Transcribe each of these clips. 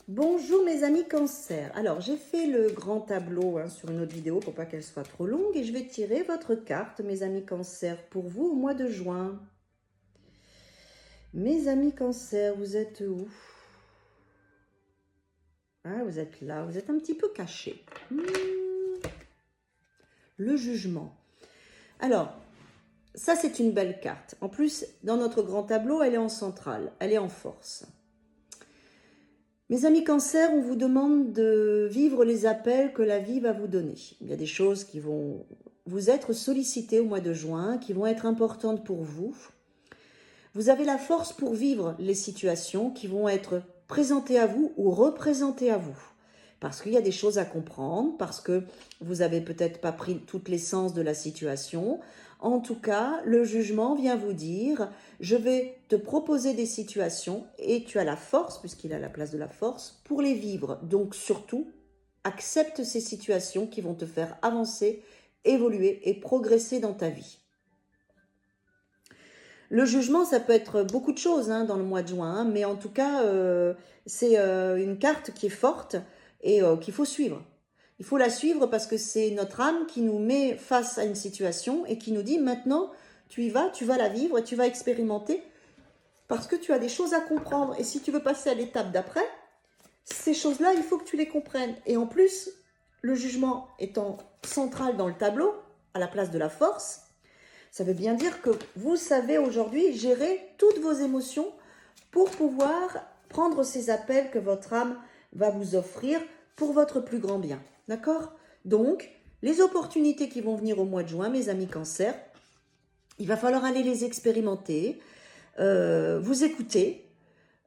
Bonjour mes amis Cancer. Alors j'ai fait le grand tableau sur une autre vidéo pour pas qu'elle soit trop longue et je vais tirer votre carte mes amis Cancer pour vous au mois de juin. Mes amis Cancer, vous êtes où? Ah, vous êtes là, vous êtes un petit peu caché. Le jugement. Alors, ça c'est une belle carte. En plus, dans notre grand tableau, elle est en centrale, elle est en force. Mes amis Cancer, on vous demande de vivre les appels que la vie va vous donner. Il y a des choses qui vont vous être sollicitées au mois de juin, qui vont être importantes pour vous. Vous avez la force pour vivre les situations qui vont être présentées à vous ou représentées à vous. Parce qu'il y a des choses à comprendre, parce que vous n'avez peut-être pas pris toute l'essence de la situation. En tout cas, le jugement vient vous dire, je vais te proposer des situations et tu as la force, puisqu'il a la place de la force, pour les vivre. Donc surtout, accepte ces situations qui vont te faire avancer, évoluer et progresser dans ta vie. Le jugement, ça peut être beaucoup de choses dans le mois de juin, mais en tout cas, c'est une carte qui est forte et qu'il faut suivre. Il faut la suivre parce que c'est notre âme qui nous met face à une situation et qui nous dit maintenant, tu vas la vivre et tu vas expérimenter parce que tu as des choses à comprendre. Et si tu veux passer à l'étape d'après, ces choses-là, il faut que tu les comprennes. Et en plus, le jugement étant central dans le tableau, à la place de la force, ça veut bien dire que vous savez aujourd'hui gérer toutes vos émotions pour pouvoir prendre ces appels que votre âme va vous offrir pour votre plus grand bien. D'accord? Donc, les opportunités qui vont venir au mois de juin, mes amis Cancer, il va falloir aller les expérimenter, vous écouter,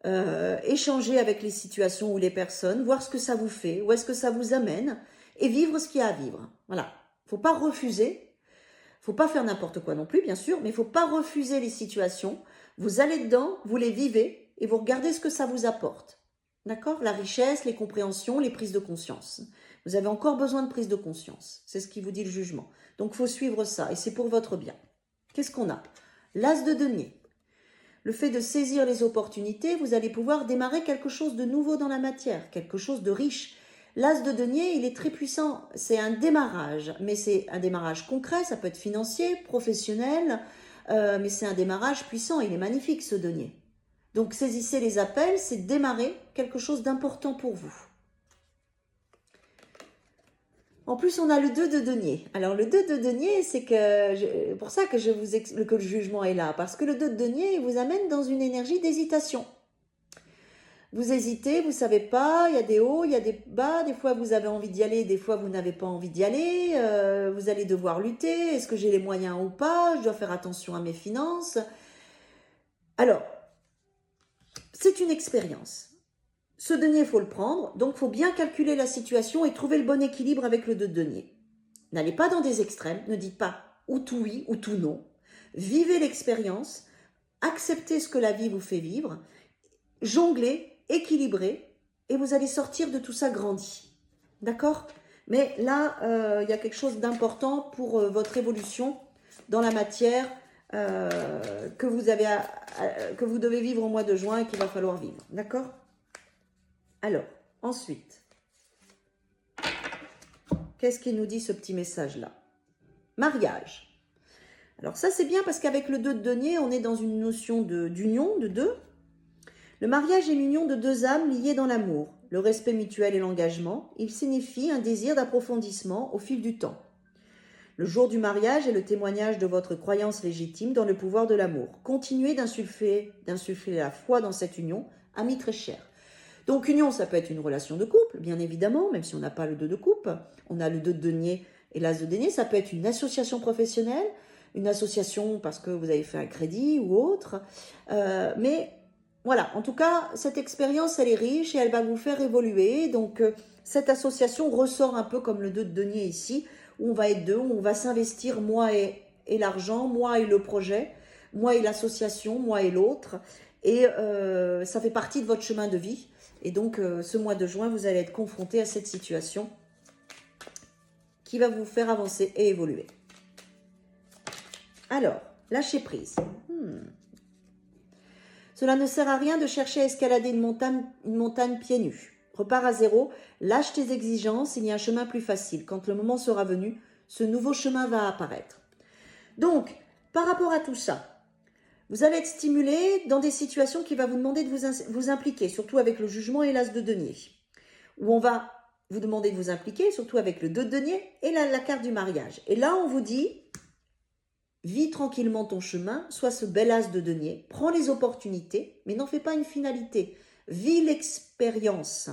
échanger avec les situations ou les personnes, voir ce que ça vous fait, où est-ce que ça vous amène, et vivre ce qu'il y a à vivre. Voilà. Il ne faut pas refuser. Il ne faut pas faire n'importe quoi non plus, bien sûr, mais il ne faut pas refuser les situations. Vous allez dedans, vous les vivez et vous regardez ce que ça vous apporte. D'accord? La richesse, les compréhensions, les prises de conscience. Vous avez encore besoin de prise de conscience. C'est ce qui vous dit le jugement. Donc, il faut suivre ça et c'est pour votre bien. Qu'est-ce qu'on a? L'as de denier. Le fait de saisir les opportunités, vous allez pouvoir démarrer quelque chose de nouveau dans la matière, quelque chose de riche. L'as de denier, il est très puissant. C'est un démarrage, mais c'est un démarrage concret, ça peut être financier, professionnel, mais c'est un démarrage puissant. Il est magnifique ce denier. Donc saisissez les appels, c'est démarrer quelque chose d'important pour vous. En plus, on a le 2 de denier. Alors, le 2 de denier, c'est que pour ça que je vous explique que le jugement est là. Parce que le 2 de denier, il vous amène dans une énergie d'hésitation. Vous hésitez, vous ne savez pas, il y a des hauts, il y a des bas. Des fois, vous avez envie d'y aller, des fois, vous n'avez pas envie d'y aller. Vous allez devoir lutter. Est-ce que j'ai les moyens ou pas? Je dois faire attention à mes finances. Alors, c'est une expérience. Ce denier, il faut le prendre, donc il faut bien calculer la situation et trouver le bon équilibre avec le 2 de denier. N'allez pas dans des extrêmes, ne dites pas ou tout oui ou tout non. Vivez l'expérience, acceptez ce que la vie vous fait vivre, jonglez, équilibrez, et vous allez sortir de tout ça grandi. D'accord? Mais là, il y a quelque chose d'important pour votre évolution dans la matière que vous devez vivre au mois de juin et qu'il va falloir vivre. D'accord? Alors, ensuite, qu'est-ce qu'il nous dit ce petit message-là? Mariage. Alors ça, c'est bien parce qu'avec le 2 de denier, on est dans une notion d'union, de deux. Le mariage est l'union de deux âmes liées dans l'amour, le respect mutuel et l'engagement. Il signifie un désir d'approfondissement au fil du temps. Le jour du mariage est le témoignage de votre croyance légitime dans le pouvoir de l'amour. Continuez d'insuffler la foi dans cette union, amis très chers. Donc union, ça peut être une relation de couple, bien évidemment, même si on n'a pas le 2 de coupe. On a le 2 de denier et l'as de denier. Ça peut être une association professionnelle, une association parce que vous avez fait un crédit ou autre. Mais voilà, en tout cas, cette expérience, elle est riche et elle va vous faire évoluer. Donc cette association ressort un peu comme le 2 de denier ici, où on va être deux, où on va s'investir, moi et l'argent, moi et le projet, moi et l'association, moi et l'autre. Et ça fait partie de votre chemin de vie. Et donc, ce mois de juin, vous allez être confronté à cette situation qui va vous faire avancer et évoluer. Alors, lâcher prise. Cela ne sert à rien de chercher à escalader une montagne pieds nus. Repars à zéro, lâche tes exigences, il y a un chemin plus facile. Quand le moment sera venu, ce nouveau chemin va apparaître. Donc, par rapport à tout ça, vous allez être stimulé dans des situations qui vont vous demander de vous impliquer, surtout avec le jugement et l'as de denier. Où on va vous demander de vous impliquer, surtout avec le 2 de denier et la carte du mariage. Et là, on vous dit, vis tranquillement ton chemin, sois ce bel as de denier, prends les opportunités, mais n'en fais pas une finalité. Vis l'expérience.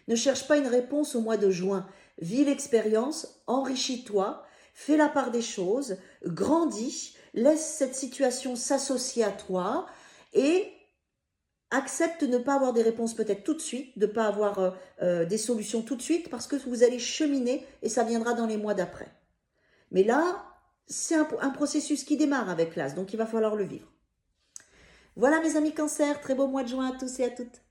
Ne cherche pas une réponse au mois de juin. Vis l'expérience, enrichis-toi, fais la part des choses, grandis, laisse cette situation s'associer à toi et accepte de ne pas avoir des réponses peut-être tout de suite, de ne pas avoir des solutions tout de suite parce que vous allez cheminer et ça viendra dans les mois d'après. Mais là, c'est un processus qui démarre avec l'as, donc il va falloir le vivre. Voilà mes amis Cancer, très beau mois de juin à tous et à toutes.